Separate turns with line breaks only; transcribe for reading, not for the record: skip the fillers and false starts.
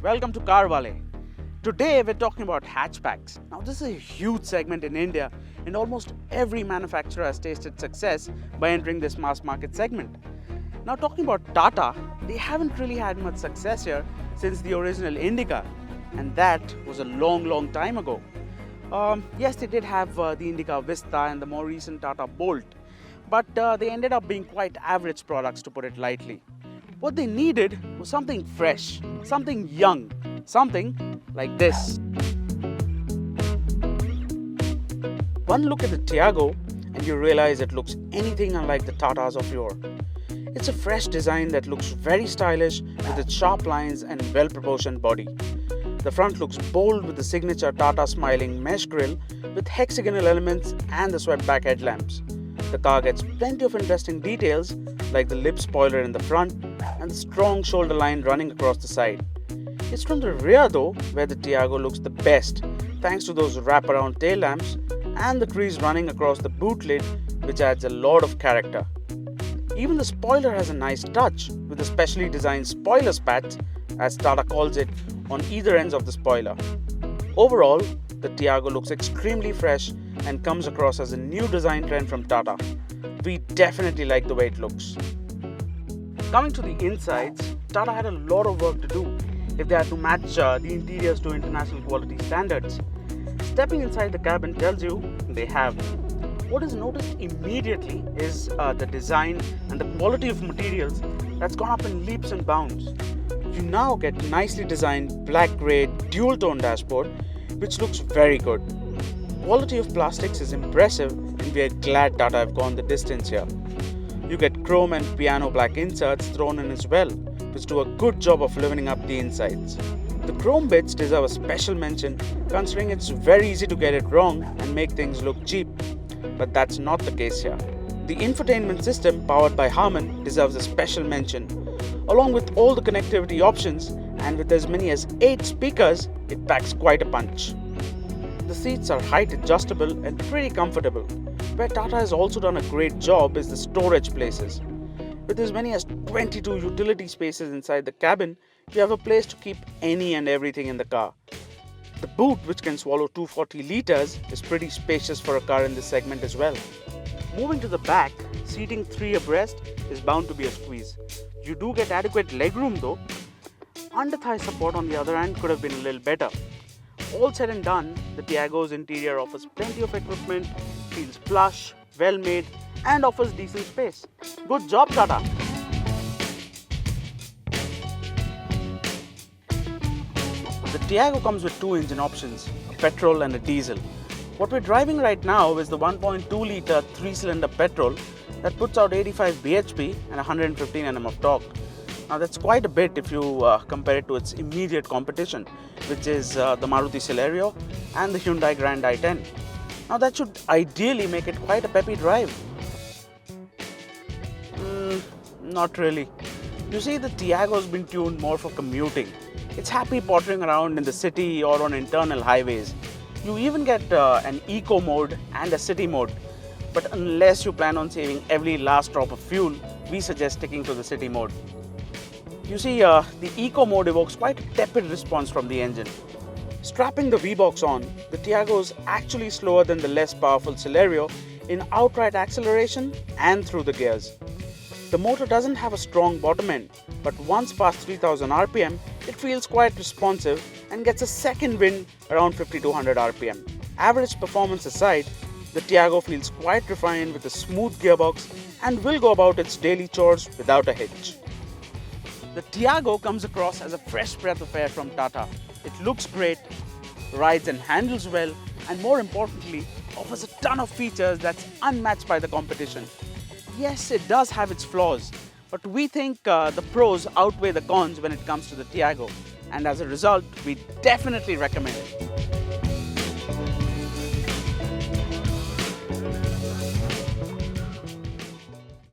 welcome to CarWale. Today we're talking about hatchbacks. Now this is a huge segment in India and almost every manufacturer has tasted success by entering this mass market segment. Now talking about Tata, they haven't really had much success here since the original Indica, and that was a long time ago. Yes, they did have the Indica Vista and the more recent Tata Bolt, but they ended up being quite average products, to put it lightly. What they needed was something fresh, something young, something like this. One look at the Tiago and you realize it looks anything unlike the Tatas of yore. It's a fresh design that looks very stylish with its sharp lines and well-proportioned body. The front looks bold with the signature Tata smiling mesh grille with hexagonal elements and the sweptback headlamps. The car gets plenty of interesting details like the lip spoiler in the front and the strong shoulder line running across the side. It's from the rear though where the Tiago looks the best thanks to those wraparound tail lamps and the trees running across the boot lid, which adds a lot of character. Even the spoiler has a nice touch with the specially designed spoiler spats, as Tata calls it, on either ends of the spoiler. Overall, the Tiago looks extremely fresh and comes across as a new design trend from Tata. We definitely like the way it looks. Coming to the insides, Tata had a lot of work to do if they had to match the interiors to international quality standards. Stepping inside the cabin tells you they have. What is noticed immediately is the design and the quality of materials that's gone up in leaps and bounds. You now get nicely designed black-grey dual-tone dashboard, which looks very good. Quality of plastics is impressive and we are glad Tata have gone the distance here. You get chrome and piano black inserts thrown in as well, which do a good job of livening up the insides. The chrome bits deserve a special mention considering it's very easy to get it wrong and make things look cheap. But that's not the case here. The infotainment system powered by Harman deserves a special mention. Along with all the connectivity options and with as many as 8 speakers, it packs quite a punch. The seats are height adjustable and pretty comfortable. Where Tata has also done a great job is the storage places. With as many as 22 utility spaces inside the cabin, you have a place to keep any and everything in the car. The boot, which can swallow 240 litres, is pretty spacious for a car in this segment as well. Moving to the back, seating 3 abreast is bound to be a squeeze. You do get adequate legroom though. Under thigh support on the other hand could have been a little better. All said and done, the Tiago's interior offers plenty of equipment, feels plush, well made, and offers decent space. Good job, Tata! The Tiago comes with 2 engine options, a petrol and a diesel. What we're driving right now is the 1.2 litre 3-cylinder petrol that puts out 85 bhp and 115 Nm of torque. Now that's quite a bit if you compare it to its immediate competition, which is the Maruti Celerio and the Hyundai Grand i10. Now that should ideally make it quite a peppy drive. Not really. You see, the Tiago's been tuned more for commuting. It's happy pottering around in the city or on internal highways. You even get an eco mode and a city mode. But unless you plan on saving every last drop of fuel, we suggest sticking to the city mode. You see, the eco mode evokes quite a tepid response from the engine. Strapping the V-box on, the Tiago is actually slower than the less powerful Celerio in outright acceleration and through the gears. The motor doesn't have a strong bottom end, but once past 3000 RPM, it feels quite responsive and gets a second wind around 5200 RPM. Average performance aside, the Tiago feels quite refined with a smooth gearbox and will go about its daily chores without a hitch. The Tiago comes across as a fresh breath of air from Tata. It looks great, rides and handles well, and more importantly, offers a ton of features that's unmatched by the competition. Yes, it does have its flaws, but we think the pros outweigh the cons when it comes to the Tiago, and as a result, we definitely recommend it.